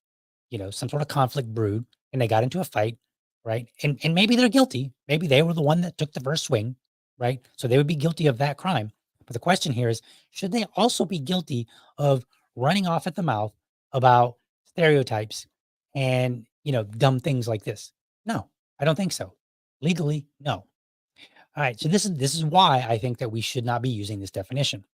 some sort of conflict brewed and they got into a fight, right? And maybe they're guilty. Maybe they were the one that took the first swing, right? So they would be guilty of that crime. But the question here is, should they also be guilty of running off at the mouth about stereotypes and, dumb things like this? No, I don't think so. Legally, no. All right. So this is why I think that we should not be using this definition.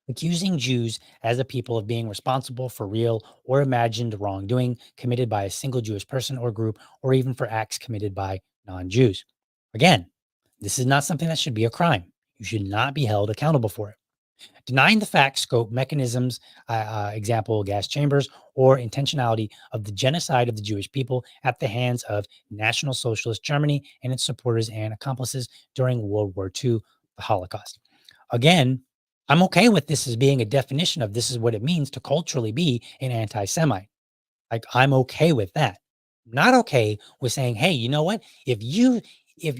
Accusing Jews as a people of being responsible for real or imagined wrongdoing committed by a single Jewish person or group, or even for acts committed by non-Jews. Again, this is not something that should be a crime. You should not be held accountable for it. Denying the fact, scope, mechanisms, example, gas chambers, or intentionality of the genocide of the Jewish people at the hands of National Socialist Germany and its supporters and accomplices during World War II, the Holocaust. Again, I'm okay with this as being a definition of this is what it means to culturally be an anti-Semite. Like, I'm okay with that. Not okay with saying, hey, you know what? If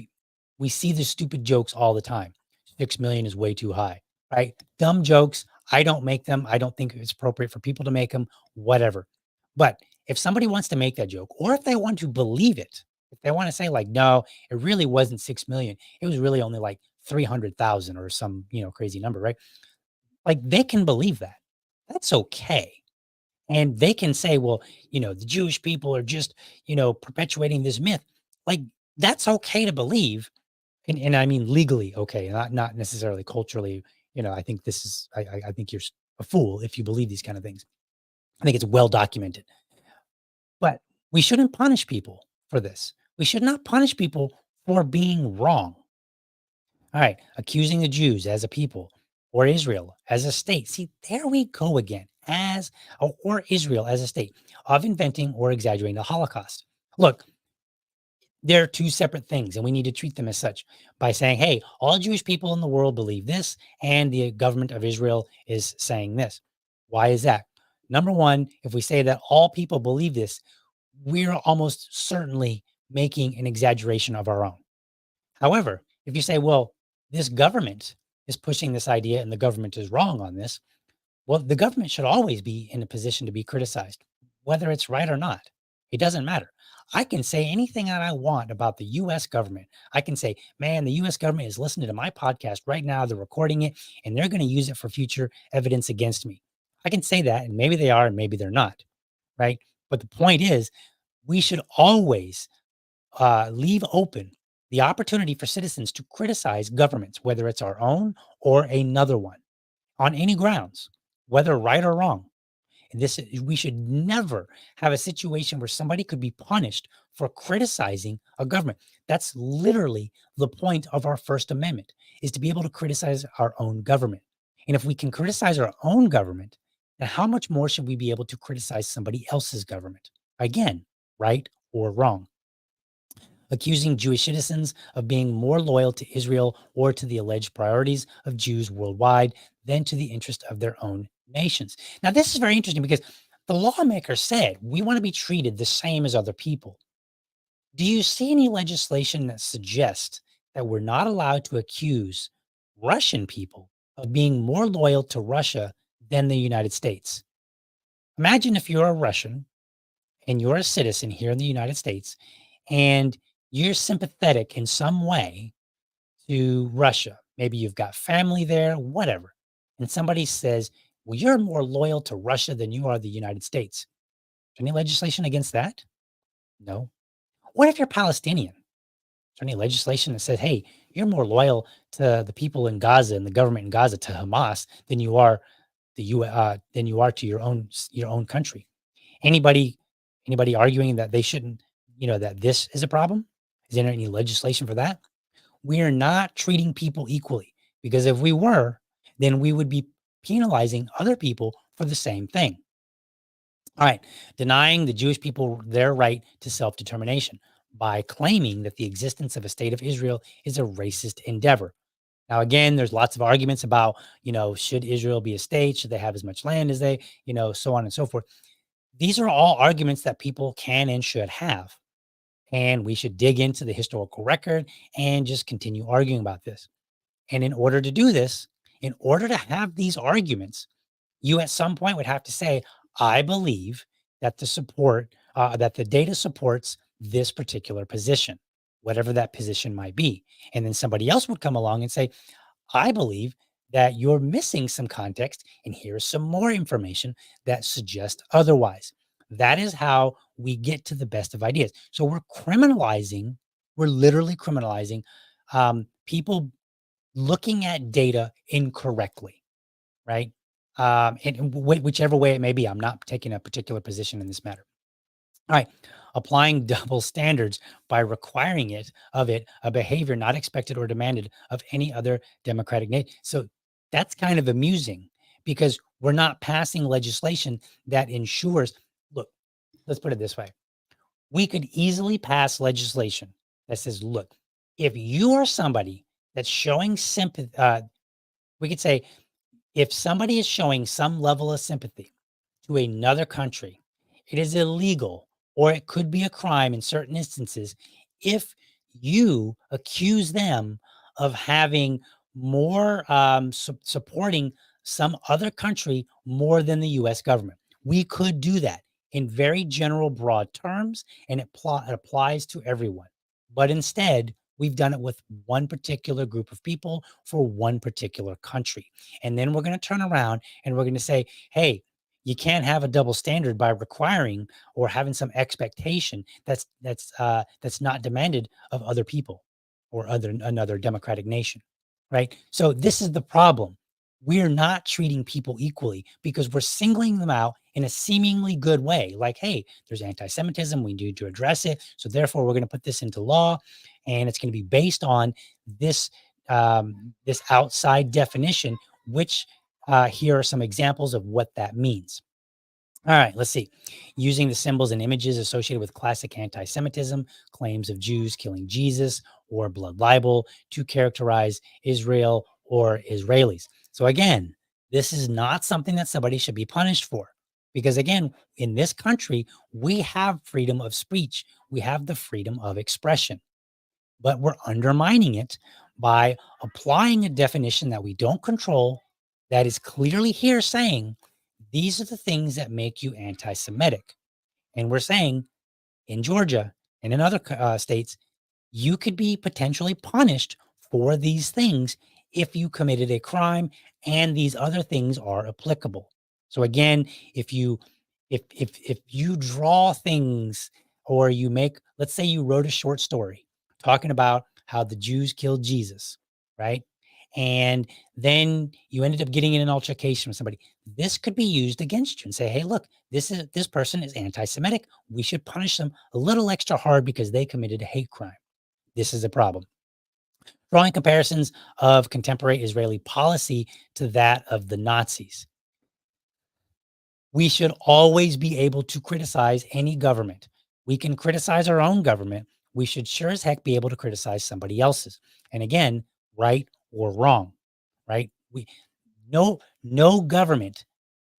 we see the stupid jokes all the time, 6 million is way too high, right? Dumb jokes. I don't make them. I don't think it's appropriate for people to make them, whatever. But if somebody wants to make that joke, or if they want to believe it, if they want to say like, no, it really wasn't 6 million. It was really only like 300,000 or some, crazy number, right? Like, they can believe that. That's okay. And they can say, well, the Jewish people are just, perpetuating this myth. Like, that's okay to believe. And I mean legally okay, not necessarily culturally. I think this is I think you're a fool if you believe these kind of things. I think it's well documented. But we shouldn't punish people for this. We should not punish people for being wrong. All right, accusing the Jews as a people or Israel as a state. See, there we go again. Or Israel as a state of inventing or exaggerating the Holocaust. Look, they're two separate things, and we need to treat them as such by saying, hey, all Jewish people in the world believe this, and the government of Israel is saying this. Why is that? Number one, if we say that all people believe this, we're almost certainly making an exaggeration of our own. However, if you say, well, this government is pushing this idea and the government is wrong on this, well, the government should always be in a position to be criticized, whether it's right or not. It doesn't matter. I can say anything that I want about the US government. I can say, man, the US government is listening to my podcast right now. They're recording it and they're going to use it for future evidence against me. I can say that, and maybe they are and maybe they're not, right? But the point is, we should always leave open the opportunity for citizens to criticize governments, whether it's our own or another one, on any grounds, whether right or wrong. And we should never have a situation where somebody could be punished for criticizing a government. That's literally the point of our First Amendment, is to be able to criticize our own government. And if we can criticize our own government, then how much more should we be able to criticize somebody else's government? Again, right or wrong. Accusing Jewish citizens of being more loyal to Israel or to the alleged priorities of Jews worldwide than to the interest of their own nations. Now, this is very interesting because the lawmaker said we want to be treated the same as other people. Do you see any legislation that suggests that we're not allowed to accuse Russian people of being more loyal to Russia than the United States? Imagine if you're a Russian and you're a citizen here in the United States and you're sympathetic in some way to Russia. Maybe you've got family there, whatever. And somebody says, well, you're more loyal to Russia than you are the United States. Any legislation against that? No. What if you're Palestinian? Is there any legislation that says, hey, you're more loyal to the people in Gaza and the government in Gaza, to Hamas, than you are to your own country? Anybody arguing that they shouldn't that this is a problem? Is there any legislation for that? We are not treating people equally, because if we were, then we would be penalizing other people for the same thing. All right, denying the Jewish people their right to self-determination by claiming that the existence of a state of Israel is a racist endeavor. Now, again, there's lots of arguments about, should Israel be a state? Should they have as much land as they, so on and so forth. These are all arguments that people can and should have. And we should dig into the historical record and just continue arguing about this. And in order to do this, in order to have these arguments, you at some point would have to say, I believe that that the data supports this particular position, whatever that position might be. And then somebody else would come along and say, I believe that you're missing some context, and here's some more information that suggests otherwise. That is how we get to the best of ideas. So we're literally criminalizing people looking at data incorrectly, right? In whichever way it may be. I'm not taking a particular position in this matter. All right. Applying double standards by requiring a behavior not expected or demanded of any other democratic nation. So that's kind of amusing, because we're not passing legislation that ensures, look, let's put it this way. We could easily pass legislation that says, look, if you are somebody that's showing sympathy, we could say, if somebody is showing some level of sympathy to another country, it is illegal, or it could be a crime in certain instances if you accuse them of having more supporting some other country more than the US government. We could do that in very general, broad terms, and it applies to everyone. But instead, we've done it with one particular group of people for one particular country. And then we're going to turn around and we're going to say, hey, you can't have a double standard by requiring or having some expectation that's not demanded of other people or another democratic nation, right? So this is the problem. We're not treating people equally because we're singling them out in a seemingly good way. Like, hey, there's anti-Semitism. We need to address it. So therefore, we're going to put this into law, and it's going to be based on this this outside definition, which here are some examples of what that means. All right, let's see. Using the symbols and images associated with classic anti-Semitism, claims of Jews killing Jesus, or blood libel to characterize Israel or Israelis. So again, this is not something that somebody should be punished for. Because again, in this country, we have freedom of speech. We have the freedom of expression. But we're undermining it by applying a definition that we don't control, that is clearly here saying, these are the things that make you anti-Semitic. And we're saying in Georgia and in other states, you could be potentially punished for these things if you committed a crime and these other things are applicable. So again, if you draw things, or you make, let's say you wrote a short story talking about how the Jews killed Jesus, right? And then you ended up getting in an altercation with somebody. This could be used against you and say, hey, look, this person is anti-Semitic. We should punish them a little extra hard because they committed a hate crime. This is a problem. Drawing comparisons of contemporary Israeli policy to that of the Nazis. We should always be able to criticize any government. We can criticize our own government. We should sure as heck be able to criticize somebody else's. And again, right or wrong, right? No government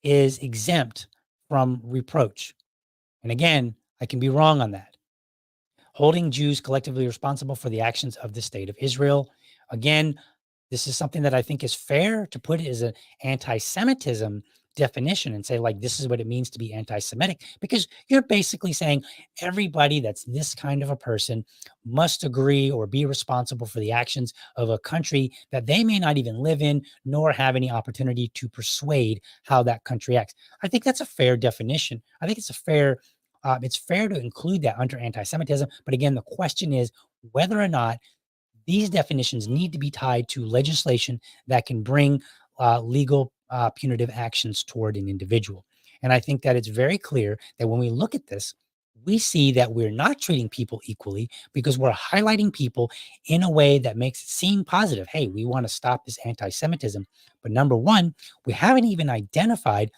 is exempt from reproach. And again, I can be wrong on that. Holding Jews collectively responsible for the actions of the state of Israel. Again, this is something that I think is fair to put as an anti-Semitism definition and say, like, this is what it means to be anti-Semitic, because you're basically saying everybody that's this kind of a person must agree or be responsible for the actions of a country that they may not even live in, nor have any opportunity to persuade how that country acts. I think that's a fair definition. I think it's fair to include that under anti-Semitism. But again, the question is whether or not these definitions need to be tied to legislation that can bring legal punitive actions toward an individual. And I think that it's very clear that when we look at this, we see that we're not treating people equally because we're highlighting people in a way that makes it seem positive. Hey, we want to stop this anti-Semitism. But number one, we haven't even identified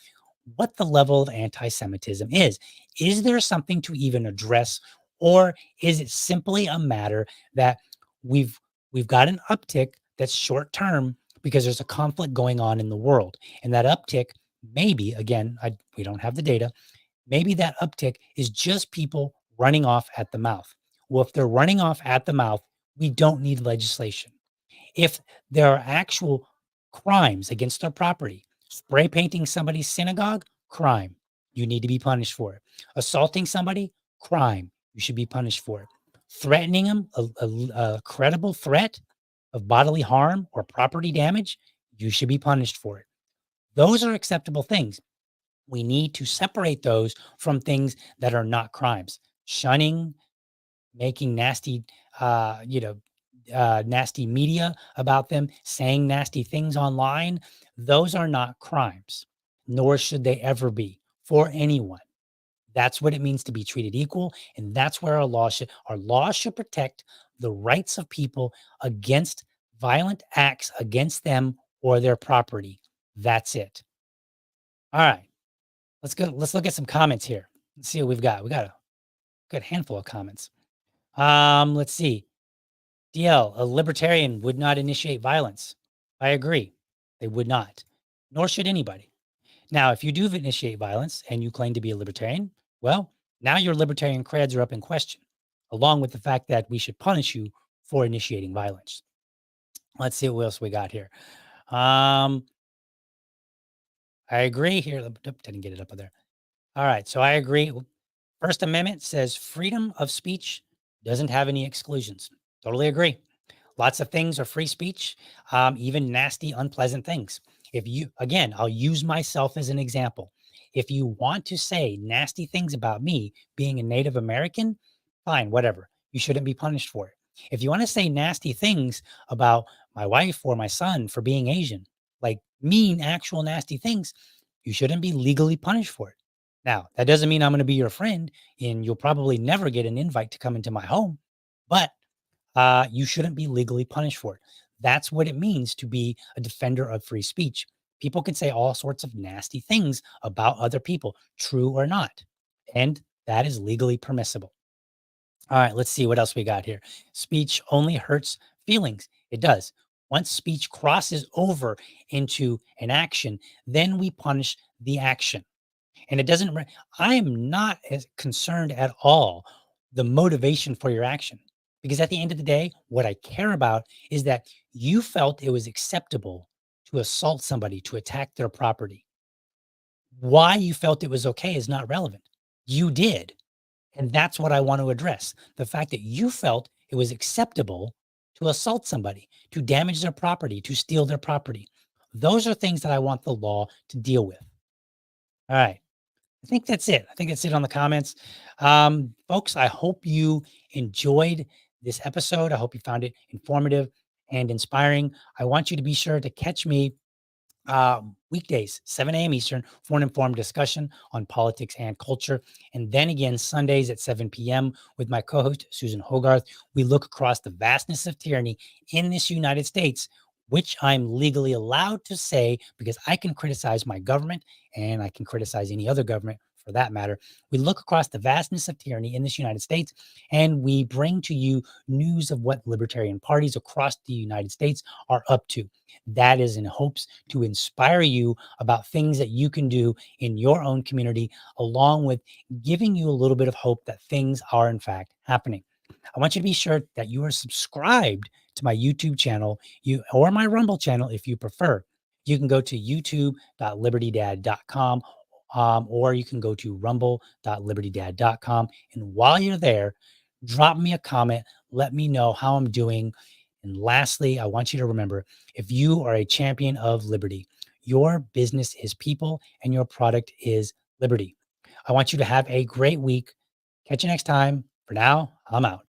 what the level of anti-Semitism is. Is there something to even address, or is it simply a matter that we've we've got an uptick that's short term because there's a conflict going on in the world, and that uptick maybe again, we don't have the data. Maybe that uptick is just people running off at the mouth. Well, if they're running off at the mouth, we don't need legislation. If there are actual crimes against our property, spray painting somebody's synagogue, crime. You need to be punished for it. Assaulting somebody, crime. You should be punished for it. Threatening them, a credible threat of bodily harm or property damage, you should be punished for it. Those are acceptable things. We need to separate those from things that are not crimes. Shunning, making nasty, nasty media about them, saying nasty things online, those are not crimes, nor should they ever be for anyone. That's what it means to be treated equal, and that's where our laws should protect the rights of people against violent acts against them or their property. That's it. All right. Let's look at some comments here. Let's see what we've got. We got a good handful of comments. Let's see. DL, a libertarian would not initiate violence. I agree. They would not, nor should anybody. Now, if you do initiate violence and you claim to be a libertarian, well, now your libertarian creds are up in question, along with the fact that we should punish you for initiating violence. Let's see what else we got here. I agree here. Didn't get it up there. All right. So I agree. First Amendment says freedom of speech doesn't have any exclusions. Totally agree. Lots of things are free speech, even nasty, unpleasant things. If you, again, I'll use myself as an example. If you want to say nasty things about me being a Native American, fine, whatever. You shouldn't be punished for it. If you want to say nasty things about my wife or my son for being Asian, like mean, actual nasty things, you shouldn't be legally punished for it. Now, that doesn't mean I'm going to be your friend and you'll probably never get an invite to come into my home, but you shouldn't be legally punished for it. That's what it means to be a defender of free speech. People can say all sorts of nasty things about other people, true or not, and that is legally permissible. All right, let's see what else we got here. Speech only hurts feelings. It does. Once speech crosses over into an action, then we punish the action. And it doesn't, I am not as concerned at all the motivation for your action. Because at the end of the day, what I care about is that you felt it was acceptable to assault somebody, to attack their property. Why you felt it was okay is not relevant. You did. And that's what I want to address. The fact that you felt it was acceptable to assault somebody, to damage their property, to steal their property. Those are things that I want the law to deal with. All right. I think that's it. I think that's it on the comments. Folks, I hope you enjoyed this episode. I hope you found it informative and inspiring. I want you to be sure to catch me weekdays, 7 a.m. Eastern, for an informed discussion on politics and culture. And then again, Sundays at 7 p.m. with my co-host, Susan Hogarth. We look across the vastness of tyranny in this United States, which I'm legally allowed to say because I can criticize my government and I can criticize any other government for that matter. We look across the vastness of tyranny in this United States and we bring to you news of what libertarian parties across the United States are up to. That is in hopes to inspire you about things that you can do in your own community, along with giving you a little bit of hope that things are in fact happening. I want you to be sure that you are subscribed to my YouTube channel, or my Rumble channel if you prefer. You can go to youtube.libertydad.com, or you can go to rumble.libertydad.com. And while you're there, drop me a comment. Let me know how I'm doing. And lastly, I want you to remember, if you are a champion of liberty, your business is people and your product is liberty. I want you to have a great week. Catch you next time. For now, I'm out.